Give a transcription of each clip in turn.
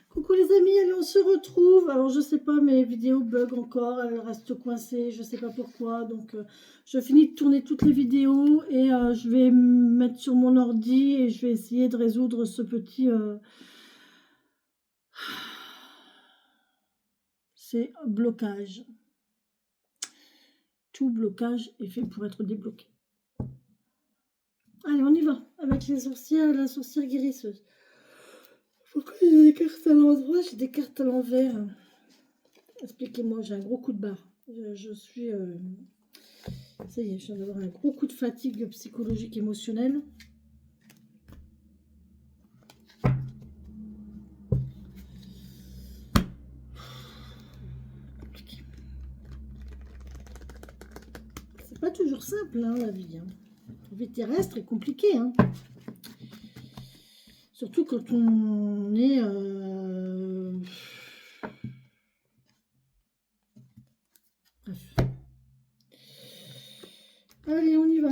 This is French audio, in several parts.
Coucou les amis, allez on se retrouve. Alors je sais pas, mes vidéos bug encore, elles restent coincées, je sais pas pourquoi. Donc je finis de tourner toutes les vidéos et je vais me mettre sur mon ordi et je vais essayer de résoudre ce petit... c'est blocage. Tout blocage est fait pour être débloqué. Allez, on y va avec les sorcières, la sorcière guérisseuse. Pourquoi j'ai des cartes à l'endroit, j'ai des cartes à l'envers? Expliquez-moi, j'ai un gros coup de barre. Je suis... ça y est, je viens d'avoir un gros coup de fatigue psychologique, émotionnelle. C'est pas toujours simple, hein, la vie. Hein. La vie terrestre est compliquée. Hein. Surtout quand on est... Bref. Allez, on y va.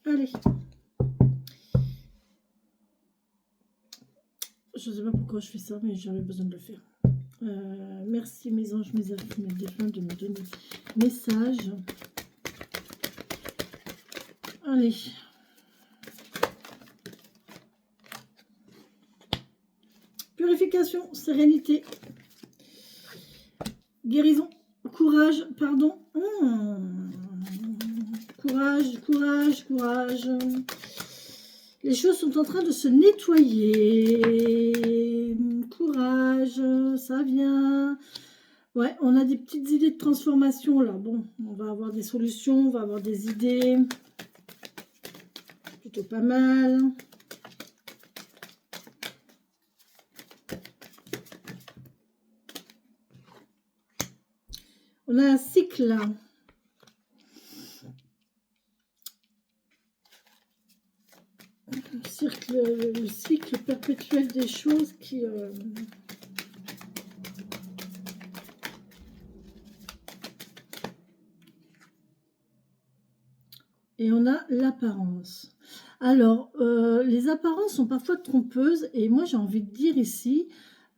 Allez. Je sais pas pourquoi je fais ça, mais j'avais besoin de le faire. Merci mes anges, mes elfes, mes défunts de me donner message. Allez. Purification, sérénité, guérison, courage, pardon. Courage, courage, courage. Les choses sont en train de se nettoyer. Courage, ça vient. Ouais, on a des petites idées de transformation là. Bon, on va avoir des solutions, on va avoir des idées. Plutôt pas mal. On a un cycle là. Le cycle perpétuel des choses qui... Et on a l'apparence. Alors, les apparences sont parfois trompeuses. Et moi, j'ai envie de dire ici,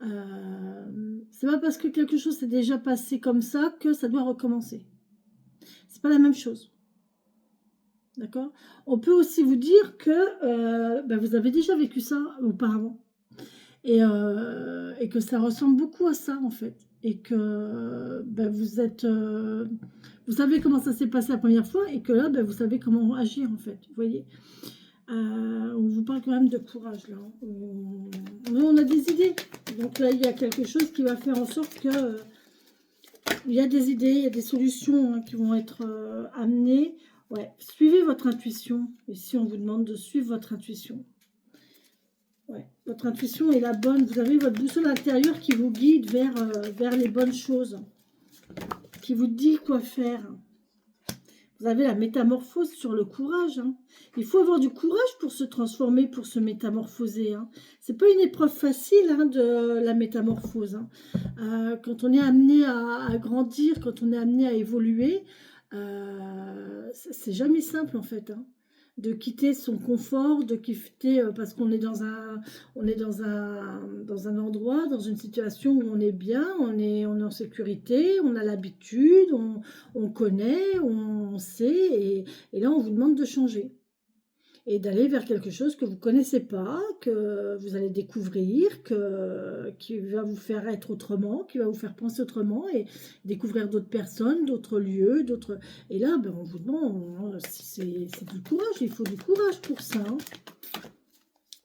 c'est pas parce que quelque chose s'est déjà passé comme ça que ça doit recommencer. C'est pas la même chose. D'accord? On peut aussi vous dire que vous avez déjà vécu ça auparavant. Et que ça ressemble beaucoup à ça, en fait. Et que vous êtes... vous savez comment ça s'est passé la première fois et que là, vous savez comment agir, en fait. Vous voyez, on vous parle quand même de courage, là. On a des idées. Donc là, il y a quelque chose qui va faire en sorte que... il y a des idées, il y a des solutions hein, qui vont être amenées. Ouais, suivez votre intuition. Ici, on vous demande de suivre votre intuition. Ouais, votre intuition est la bonne. Vous avez votre boussole intérieure qui vous guide vers les bonnes choses, qui vous dit quoi faire. Vous avez la métamorphose sur le courage. Hein. Il faut avoir du courage pour se transformer, pour se métamorphoser. Hein. Ce n'est pas une épreuve facile hein, de la métamorphose. Hein. Quand on est amené à grandir, quand on est amené à évoluer, c'est jamais simple en fait. Hein. De quitter son confort, de quitter parce qu'on est dans un endroit, dans une situation où on est bien, on est en sécurité, on a l'habitude, on connaît, on sait, et là on vous demande de changer et d'aller vers quelque chose que vous ne connaissez pas, que vous allez découvrir, qui va vous faire être autrement, qui va vous faire penser autrement et découvrir d'autres personnes, d'autres lieux, d'autres... Et là, on vous demande, c'est du courage, il faut du courage pour ça. Hein.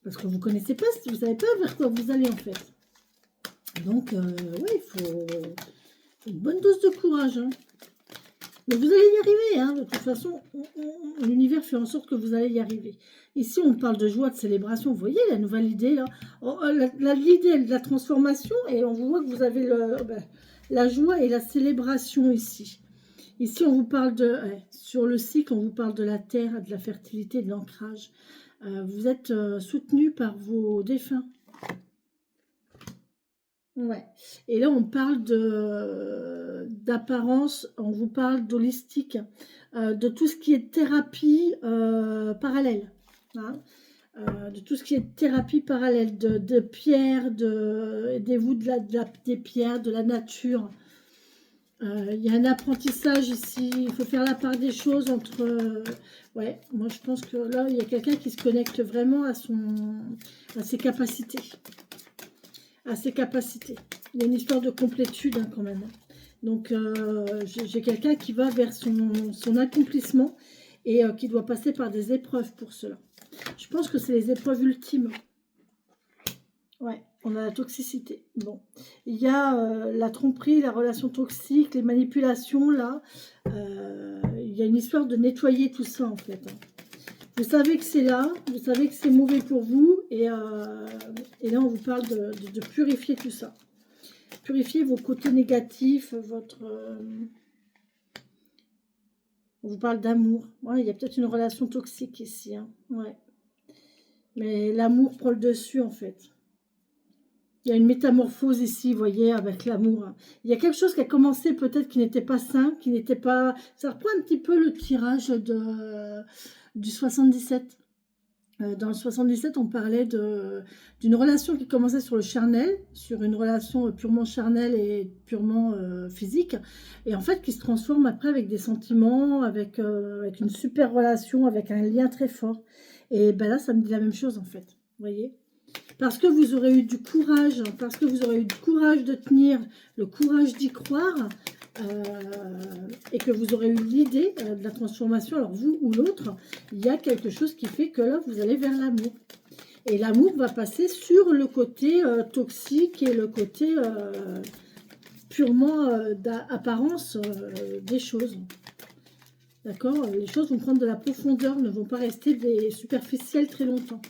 Parce que vous ne connaissez pas, vous ne savez pas vers quoi vous allez en fait. Donc, ouais, il faut une bonne dose de courage. Hein. Mais vous allez y arriver, hein. De toute façon, l'univers fait en sorte que vous allez y arriver. Ici, on parle de joie, de célébration. Vous voyez la nouvelle idée, là l'idée de la transformation, et on voit que vous avez la joie et la célébration ici. Ici, on vous parle de... sur le cycle, on vous parle de la terre, de la fertilité, de l'ancrage. Vous êtes soutenu par vos défunts. Ouais. Et là, on parle d'apparence, on vous parle d'holistique, de tout ce qui est thérapie parallèle. Hein. De tout ce qui est thérapie parallèle, de pierres, aidez-vous des pierres, de la nature. Il y a un apprentissage ici, il faut faire la part des choses entre... ouais, moi je pense que là, il y a quelqu'un qui se connecte vraiment à ses capacités. À ses capacités. Il y a une histoire de complétude hein, quand même. Donc j'ai quelqu'un qui va vers son accomplissement et qui doit passer par des épreuves pour cela. Je pense que c'est les épreuves ultimes. Ouais, on a la toxicité. Bon, il y a la tromperie, la relation toxique, les manipulations, là. Il y a une histoire de nettoyer tout ça, en fait. Hein. Vous savez que c'est là, vous savez que c'est mauvais pour vous, et là, on vous parle de purifier tout ça. Purifier vos côtés négatifs, on vous parle d'amour. Ouais, il y a peut-être une relation toxique ici. Hein. Ouais. Mais l'amour prend le dessus, en fait. Il y a une métamorphose ici, vous voyez, avec l'amour. Il y a quelque chose qui a commencé peut-être qui n'était pas sain, qui n'était pas... Ça reprend un petit peu le tirage du 77. Dans le 77, on parlait d'une relation qui commençait sur le charnel, sur une relation purement charnelle et purement physique, et en fait qui se transforme après avec des sentiments, avec une super relation, avec un lien très fort. Et ben là, ça me dit la même chose en fait, vous voyez. Parce que vous aurez eu du courage, parce que vous aurez eu du courage de tenir, le courage d'y croire, euh, et que vous aurez eu l'idée de la transformation, alors vous ou l'autre, il y a quelque chose qui fait que là, vous allez vers l'amour. Et l'amour va passer sur le côté toxique et le côté purement d'apparence des choses. D'accord. Les choses vont prendre de la profondeur, ne vont pas rester des superficielles très longtemps.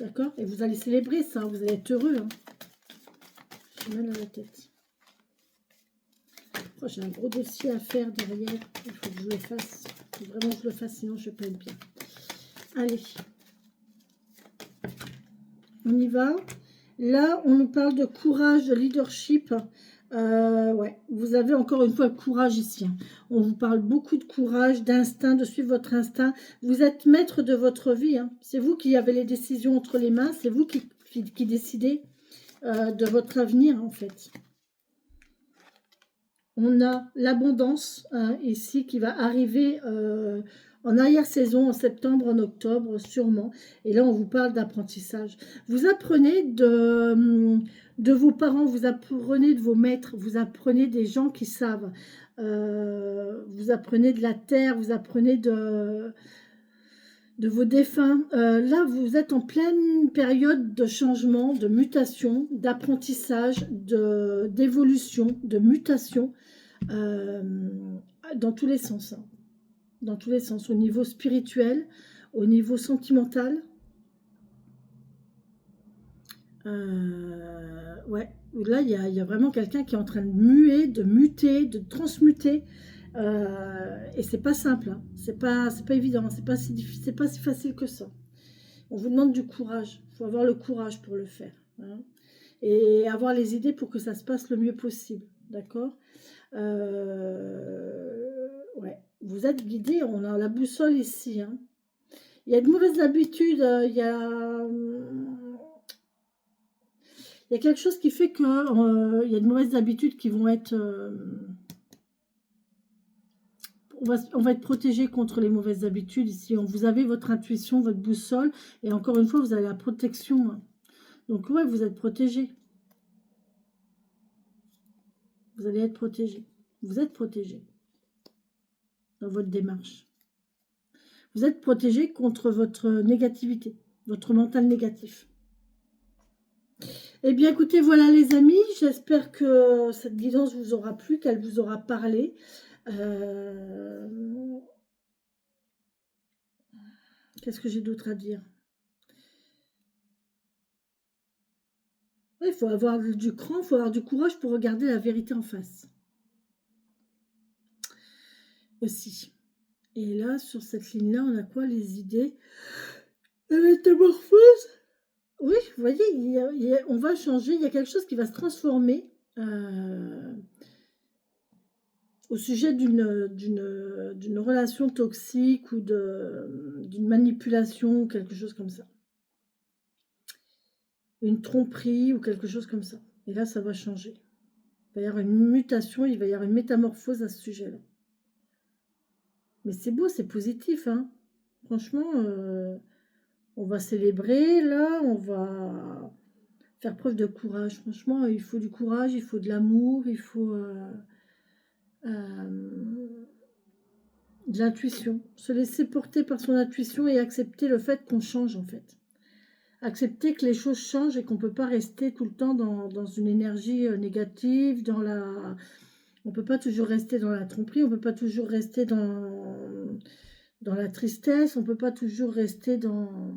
D'accord. Et vous allez célébrer ça, vous allez être heureux. Hein. J'ai mal à la tête. Oh, j'ai un gros dossier à faire derrière. Il faut que je le fasse. Il faut vraiment que je le fasse, sinon je ne vais pas être bien. Allez. On y va. Là, on nous parle de courage, de leadership. Ouais, vous avez encore une fois le courage ici. Hein. On vous parle beaucoup de courage, d'instinct, de suivre votre instinct. Vous êtes maître de votre vie. Hein. C'est vous qui avez les décisions entre les mains. C'est vous qui décidez de votre avenir, en fait. On a l'abondance hein, ici qui va arriver en arrière-saison, en septembre, en octobre, sûrement. Et là, on vous parle d'apprentissage. Vous apprenez de vos parents, vous apprenez de vos maîtres, vous apprenez des gens qui savent. Vous apprenez de la terre, vous apprenez de vos défunts. Là, vous êtes en pleine période de changement, de mutation, d'apprentissage, d'évolution, de mutation. Euh, dans tous les sens. Hein. Dans tous les sens. Au niveau spirituel, au niveau sentimental. Ouais. Là, il y a vraiment quelqu'un qui est en train de muer, de muter, de transmuter. Et c'est pas simple. Hein. C'est pas évident. C'est pas si facile que ça. On vous demande du courage. Il faut avoir le courage pour le faire. Hein. Et avoir les idées pour que ça se passe le mieux possible. D'accord. Ouais, vous êtes guidé, on a la boussole ici. Hein. Il y a de mauvaises habitudes, il y a quelque chose qui fait que il y a de mauvaises habitudes qui vont être... on va être protégé contre les mauvaises habitudes ici. Vous avez votre intuition, votre boussole, et encore une fois, vous avez la protection. Hein. Donc ouais, vous êtes protégé. Vous allez être protégé. Vous êtes protégé dans votre démarche. Vous êtes protégé contre votre négativité, votre mental négatif. Eh bien, écoutez, voilà les amis, j'espère que cette guidance vous aura plu, qu'elle vous aura parlé. Qu'est-ce que j'ai d'autre à dire? Il faut avoir du cran, il faut avoir du courage pour regarder la vérité en face. Aussi. Et là, sur cette ligne-là, on a quoi? Les idées. La métamorphose. Oui, vous voyez, on va changer, il y a quelque chose qui va se transformer au sujet d'une relation toxique ou d'une manipulation, quelque chose comme ça. Une tromperie ou quelque chose comme ça. Et là, ça va changer. Il va y avoir une mutation, il va y avoir une métamorphose à ce sujet-là. Mais c'est beau, c'est positif, hein. Franchement, on va célébrer, là, on va faire preuve de courage. Franchement, il faut du courage, il faut de l'amour, il faut de l'intuition. Se laisser porter par son intuition et accepter le fait qu'on change, en fait. Accepter que les choses changent et qu'on ne peut pas rester tout le temps dans une énergie négative, on ne peut pas toujours rester dans la tromperie, on ne peut pas toujours rester dans la tristesse, on ne peut pas toujours rester dans...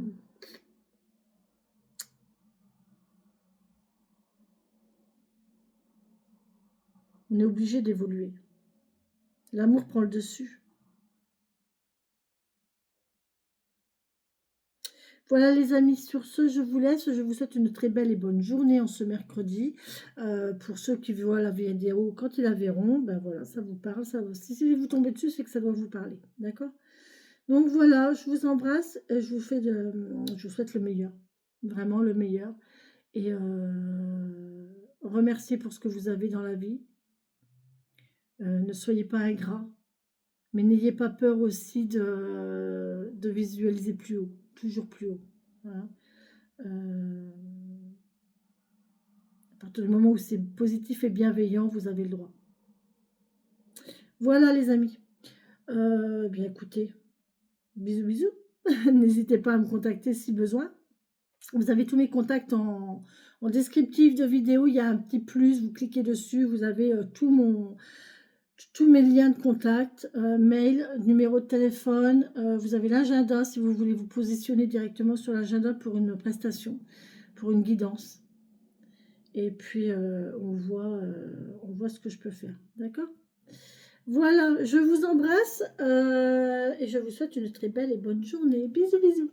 On est obligé d'évoluer. L'amour prend le dessus. Voilà les amis, sur ce, je vous laisse. Je vous souhaite une très belle et bonne journée en ce mercredi. Pour ceux qui voient la vidéo, quand ils la verront, ben voilà, ça vous parle. Si vous tombez dessus, c'est que ça doit vous parler. D'accord? Donc voilà, je vous embrasse et je vous souhaite le meilleur. Vraiment le meilleur. Et remerciez pour ce que vous avez dans la vie. Ne soyez pas ingrat. Mais n'ayez pas peur aussi de visualiser plus haut. Toujours plus haut. Voilà. À partir du moment où c'est positif et bienveillant, vous avez le droit. Voilà les amis. Bien écoutez, bisous bisous. N'hésitez pas à me contacter si besoin. Vous avez tous mes contacts en descriptif de vidéo. Il y a un petit plus, vous cliquez dessus. Vous avez tous mes liens de contact, mail, numéro de téléphone. Vous avez l'agenda si vous voulez vous positionner directement sur l'agenda pour une prestation, pour une guidance. Et puis, on voit ce que je peux faire. D'accord? Voilà, je vous embrasse et je vous souhaite une très belle et bonne journée. Bisous, bisous.